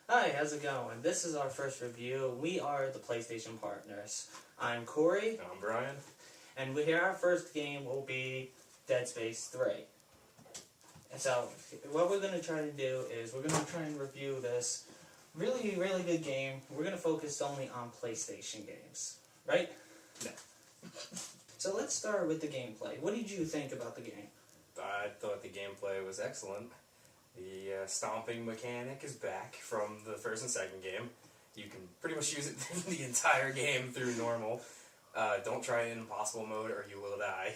Hi, how's it going? This is our first review. We are the PlayStation partners. I'm Corey, I'm Brian. and our first game will be Dead Space 3. And so, what we're going to try to do is we're going to try and review this really, really good game. We're going to focus only on PlayStation games, right? No. So let's start with the gameplay. What did you think about the game? I thought the gameplay was excellent. The stomping mechanic is back from the first and second game. You can pretty much use it the entire game through normal. Don't try it in impossible mode or you will die.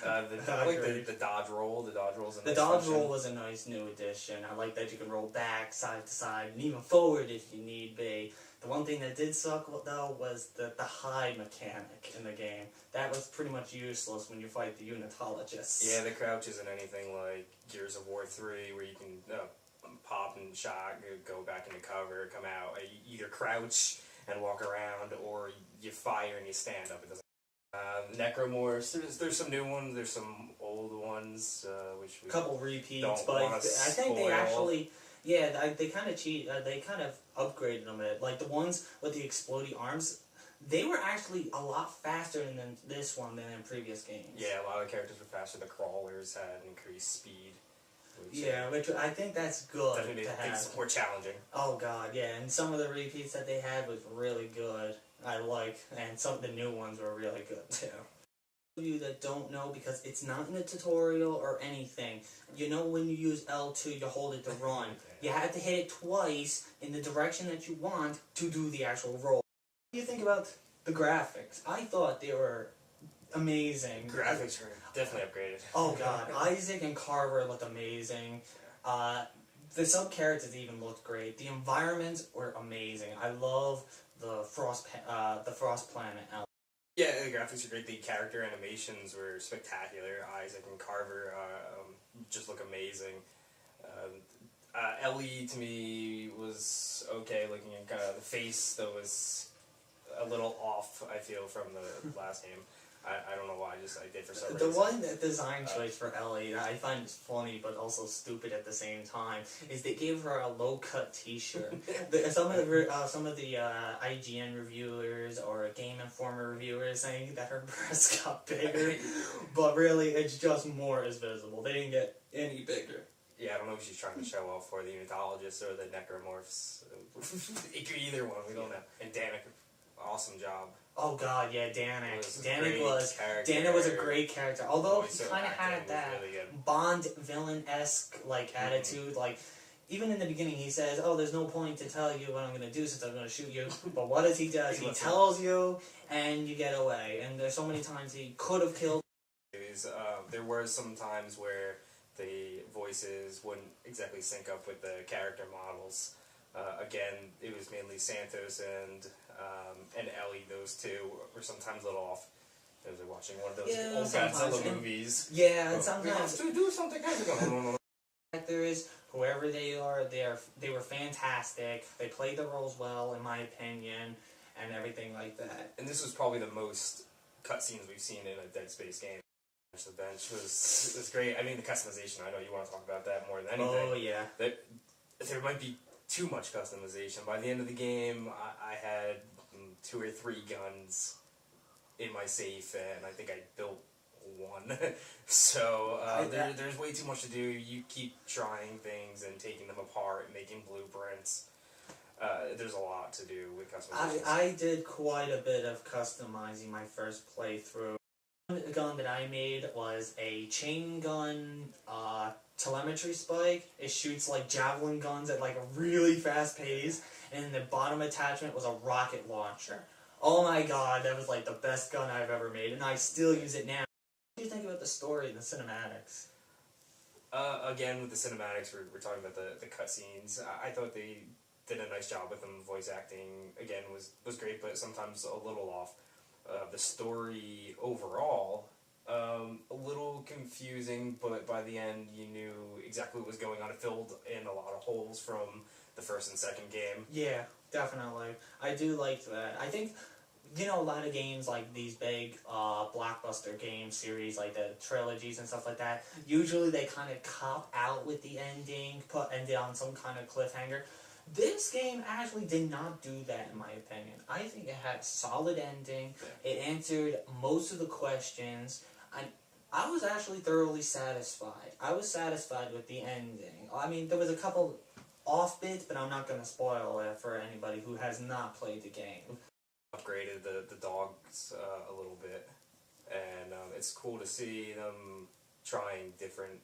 I like the dodge roll. The dodge roll's a nice The dodge function. roll was a nice new addition. I like that you can roll back, side to side, and even forward if you need be. The one thing that did suck, though, was the hide mechanic in the game. That was pretty much useless when you fight the unitologists. Yeah, the crouch isn't anything like Gears of War 3 where you can pop and shot, go back into cover, come out. You either crouch and walk around or you fire and you stand up. It doesn't. Necromorphs, there's some new ones, there's some old ones, which we couple repeats, don't but wanna I think they spoil. actually, they kind of they kind of upgraded them a bit. Like the ones with the exploding arms, they were actually a lot faster in this one than in previous games. Yeah, a lot of the characters were faster. The crawlers had increased speed. Which I think that's good Definitely to have. it's more challenging. Oh god, yeah, and some of the repeats that they had was really good. And some of the new ones were really good too. For you that don't know, because it's not in a tutorial or anything, you know when you use L2, you hold it to run. You have to hit it twice in the direction that you want to do the actual roll. What do you think about the graphics? I thought they were amazing. Graphics were definitely upgraded. Oh god, Isaac and Carver looked amazing. The sub-characters even looked great. The environments were amazing. I love the Frost Planet. Yeah, the graphics are great. The character animations were spectacular. Isaac and Carver just look amazing. Ellie, to me, was okay looking at kind of the face that was a little off, I feel, from the last game. I don't know why, I did for some reason. The one design choice for Ellie that I find funny but also stupid at the same time is they gave her a low-cut T-shirt. Some of the IGN reviewers or Game Informer reviewers saying that her breasts got bigger, but really it's just more is visible. They didn't get any bigger. Yeah, I don't know if she's trying to show off for the unitologists or the necromorphs. It could be either one, we don't know. And Danik, awesome job. Oh god, yeah, Danik was a great character. Although he kind of had that really Bond villain-esque attitude. Like even in the beginning, he says, "Oh, there's no point to tell you what I'm going to do since I'm going to shoot you." But what does he do? He tells you, and you get away. And there's so many times he could have killed. There were some times where the voices wouldn't exactly sync up with the character models. Again, it was mainly Santos and Ellie. Those two were sometimes a little off. I was watching one of those old Godzilla movies. Yeah, and sometimes we have to do something. Actors, whoever they are, they were fantastic. They played the roles well, in my opinion, and everything like that. And this was probably the most cutscenes we've seen in a Dead Space game. The bench was great. I mean, the customization. I know you want to talk about that more than anything. Oh yeah. There might be too much customization. By the end of the game, I had 2 or 3 guns in my safe, and I think I built one. So there's way too much to do. You keep trying things and taking them apart and making blueprints. There's a lot to do with customization. I did quite a bit of customizing my first playthrough. The gun that I made was a chain gun telemetry spike. It shoots like javelin guns at like a really fast pace, and the bottom attachment was a rocket launcher. Oh my god, that was like the best gun I've ever made, and I still use it now. What do you think about the story and the cinematics? Again, with the cinematics, we're talking about the cutscenes. I thought they did a nice job with them. Voice acting, again, was great, but sometimes a little off. The story overall, a little confusing, but by the end you knew exactly what was going on. It filled in a lot of holes from the first and second game. Yeah, definitely. I do like that. I think, a lot of games like these big blockbuster game series, like the trilogies and stuff like that, usually they kind of cop out with the ending, end it on some kind of cliffhanger. This game actually did not do that, in my opinion. I think it had a solid ending. Yeah. It answered most of the questions. I was actually thoroughly satisfied. I was satisfied with the ending. I mean, there was a couple off bits, but I'm not going to spoil it for anybody who has not played the game. Upgraded the dogs a little bit, and it's cool to see them trying different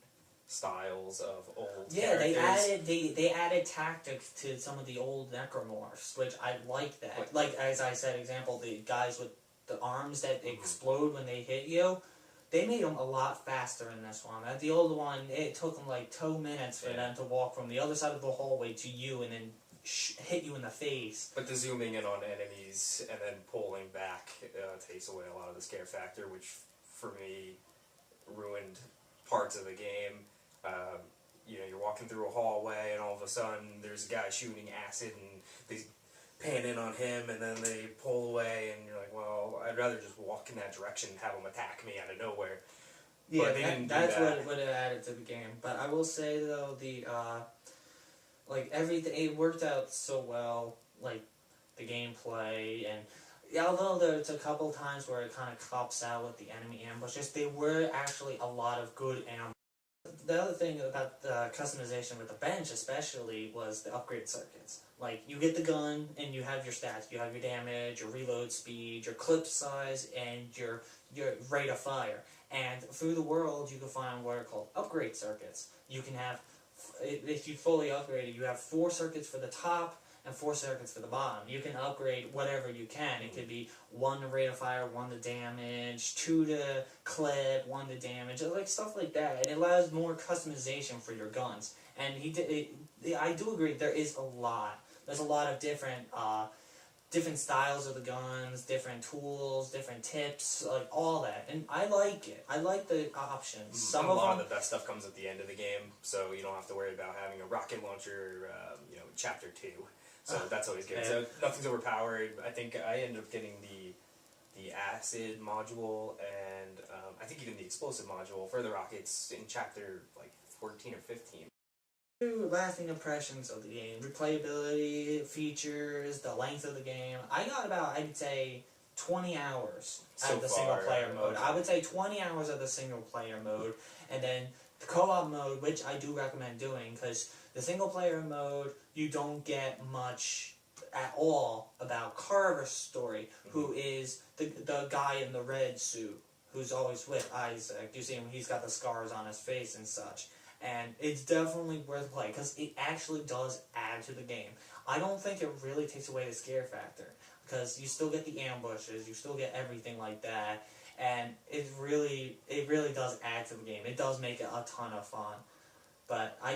styles of old characters. They added tactics to some of the old necromorphs, which I like that. Like as I said, example, the guys with the arms that explode when they hit you, they made them a lot faster in this one. At the old one, it took them like 2 minutes for them to walk from the other side of the hallway to you and then hit you in the face. But the zooming in on enemies and then pulling back takes away a lot of the scare factor, which for me ruined parts of the game. You know, you're walking through a hallway and all of a sudden there's a guy shooting acid and they pan in on him and then they pull away and you're like, well, I'd rather just walk in that direction and have them attack me out of nowhere. Yeah, that's what it added to the game. But I will say though, like everything, it worked out so well, like the gameplay, and although there's a couple times where it kind of cops out with the enemy ambushes, there were actually a lot of good ambushes. The other thing about the customization with the bench especially was the upgrade circuits. Like, you get the gun, and you have your stats. You have your damage, your reload speed, your clip size, and your rate of fire. And through the world, you can find what are called upgrade circuits. You can have, if you fully upgrade it, you have 4 circuits for the top, and 4 circuits for the bottom. You can upgrade whatever you can. It could be 1 to rate of fire, 1 to damage, 2 to clip, 1 to damage, like stuff like that. And it allows more customization for your guns. And I do agree, there is a lot. There's a lot of different styles of the guns, different tools, different tips, like all that. And I like it. I like the options. A lot of the best stuff comes at the end of the game, so you don't have to worry about having a rocket launcher, you know, chapter 2. So that's always good. So nothing's overpowered. I think I ended up getting the acid module and I think even the explosive module for the rockets in chapter like 14 or 15. Lasting impressions of the game, replayability, features, the length of the game. I got about, I'd say, 20 hours of the single player mode. Okay. I would say 20 hours of the single player mode, and then the co-op mode, which I do recommend doing, because the single player mode, you don't get much at all about Carver's story, who is the guy in the red suit, who's always with Isaac. You see him, he's got the scars on his face and such. And it's definitely worth playing, because it actually does add to the game. I don't think it really takes away the scare factor, because you still get the ambushes, you still get everything like that, and it really does add to the game. It does make it a ton of fun. But I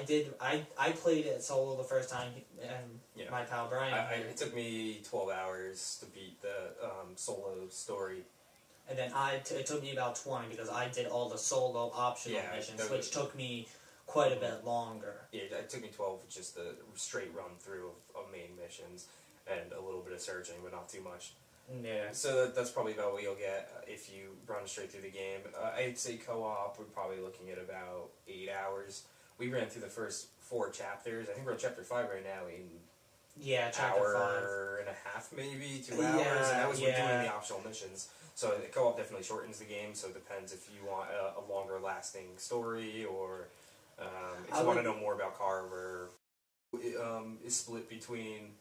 played it solo the first time, and my pal Brian. It took me 12 hours to beat the solo story. And then it took me about 20, because I did all the solo optional missions, which took me quite a bit longer. Yeah, it took me 12 just the straight run through of main missions and a little bit of searching, but not too much. Yeah. So that's probably about what you'll get if you run straight through the game. I'd say co-op, we're probably looking at about 8 hours. We ran through the first 4 chapters. I think we're on chapter 5 right now in chapter 5. hour and a half, maybe 2 hours, and that was with doing the optional missions. So the co-op definitely shortens the game. So it depends if you want a longer lasting story or if you want to know more about Carver. Is split between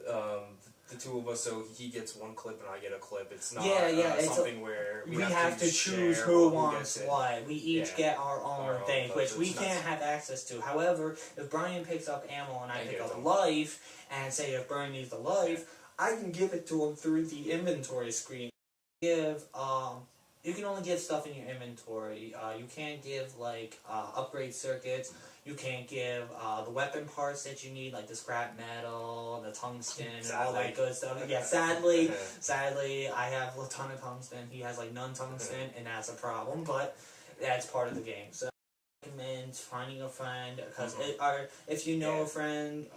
the 2 of us, so he gets 1 clip and I get a clip. It's not something where we have to choose who wants what. We each get our own thing, which we can't have access to. However, if Brian picks up ammo and I pick up life, and say if Brian needs the life, I can give it to him through the inventory screen. You can only give stuff in your inventory. You can't give like upgrade circuits. You can't give the weapon parts that you need, like the scrap metal, the tungsten, and all that good stuff. Yeah, sadly, I have a ton of tungsten. He has like none tungsten, and that's a problem. But that's part of the game. So I recommend finding a friend, because if you know a friend,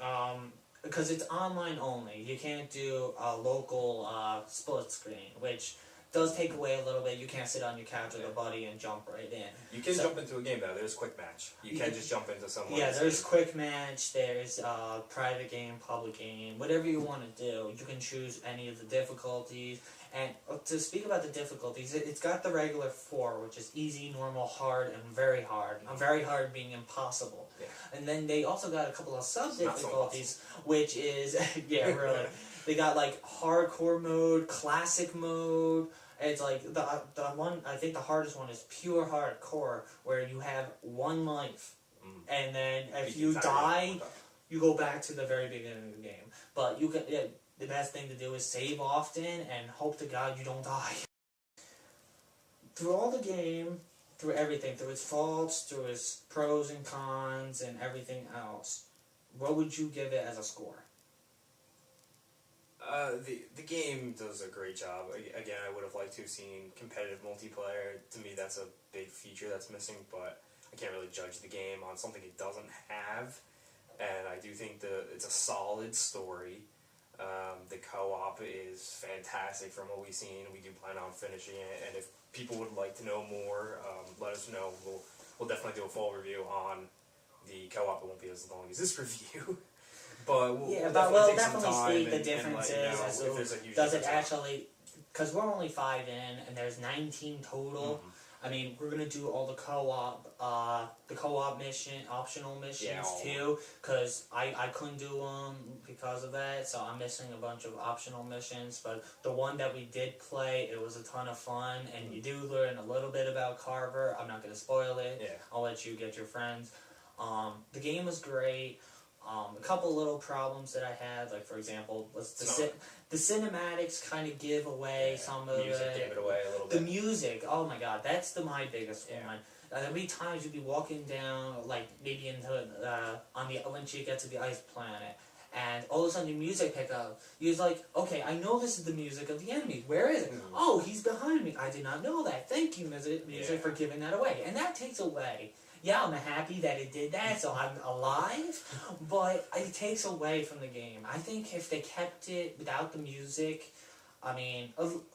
because it's online only. You can't do a local split screen, which does take away a little bit. You can't sit on your couch with a buddy and jump right in. You can jump into a game though. There's quick match. You can just jump into someone. Yeah, there's quick match. There's private game, public game, whatever you want to do. You can choose any of the difficulties. And to speak about the difficulties, it's got the regular 4, which is easy, normal, hard, and very hard. Very hard being impossible. Yeah. And then they also got a couple of sub-difficulties, which is, yeah, really. They got like hardcore mode, classic mode. It's like the one, I think the hardest one is pure hardcore, where you have 1 life. And then if you die, you go back to the very beginning of the game. But you can... Yeah, the best thing to do is save often and hope to God you don't die. Through all the game, through everything, through its faults, through its pros and cons and everything else, what would you give it as a score? The game does a great job. Again, I would have liked to have seen competitive multiplayer. To me, that's a big feature that's missing, but I can't really judge the game on something it doesn't have. And I do think it's a solid story. The co-op is fantastic from what we've seen. We do plan on finishing it, and if people would like to know more, let us know. We'll definitely do a full review on the co-op. It won't be as long as this review, but we'll definitely speak the differences. Does it actually? Because we're only 5 in, and there's 19 total. I mean, we're gonna do all the co-op optional missions too, because I couldn't do them because of that, so I'm missing a bunch of optional missions. But the one that we did play, it was a ton of fun, and you do learn a little bit about Carver. I'm not gonna spoil it. Yeah. I'll let you get your friends. The game was great. A couple little problems that I had, like for example, the cinematics kind of give away some of music gave it away a little bit. The music, oh my god, that's my biggest one. There'll be times you'd be walking down, like maybe into once you get to the ice planet, and all of a sudden your music pick up. You're like, okay, I know this is the music of the enemy. Where is it? Oh, he's behind me. I did not know that. Thank you, music, for giving that away. And that takes away. Yeah, I'm happy that it did that, so I'm alive, but it takes away from the game. I think if they kept it without the music, I mean,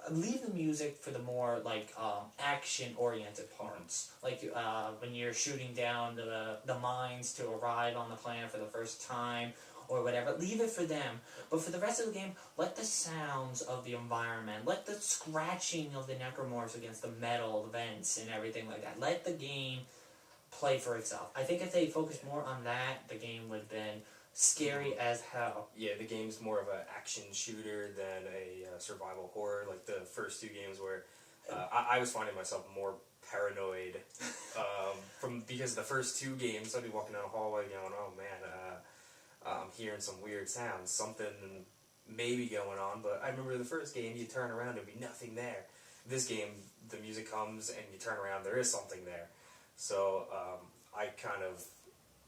leave the music for the more, like, action-oriented parts. Like, when you're shooting down the mines to arrive on the planet for the first time, or whatever. Leave it for them. But for the rest of the game, let the sounds of the environment, let the scratching of the necromorphs against the metal, the vents, and everything like that. Let the game play for itself. I think if they focused more on that, the game would have been scary as hell. Yeah, the game's more of an action shooter than a survival horror. Like the first two games where I was finding myself more paranoid because the first two games I'd be walking down a hallway going, oh man, I'm hearing some weird sounds, something maybe going on. But I remember the first game, you turn around, there'd be nothing there. This game, the music comes and you turn around, there is something there. So I kind of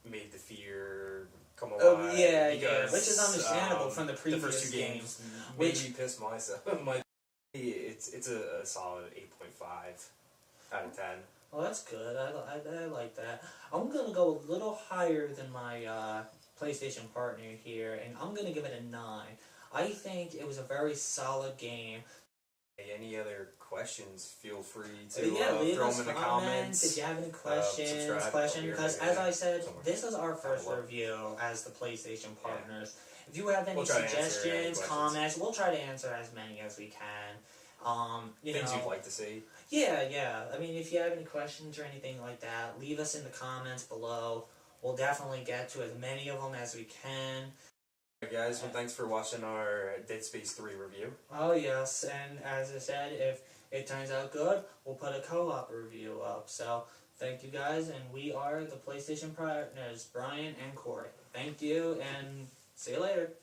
made the fear come alive. Oh yeah, because, which is understandable from the previous the first two games. Made me piss myself. It's a solid 8.5 out of 10. Well, that's good. I like that. I'm gonna go a little higher than my PlayStation partner here, and I'm gonna give it a 9. I think it was a very solid game. Any other questions, feel free to leave throw us them in the comments. If you have any questions, because as I said, this is our first review as the PlayStation partners. If you have any suggestions, comments, we'll try to answer as many as we can. Things you'd like to see. Yeah. I mean, if you have any questions or anything like that, leave us in the comments below. We'll definitely get to as many of them as we can. Alright guys, well, thanks for watching our Dead Space 3 review. Oh yes, and as I said, if it turns out good, we'll put a co-op review up. So, thank you guys, and we are the PlayStation partners, Brian and Corey. Thank you, and see you later.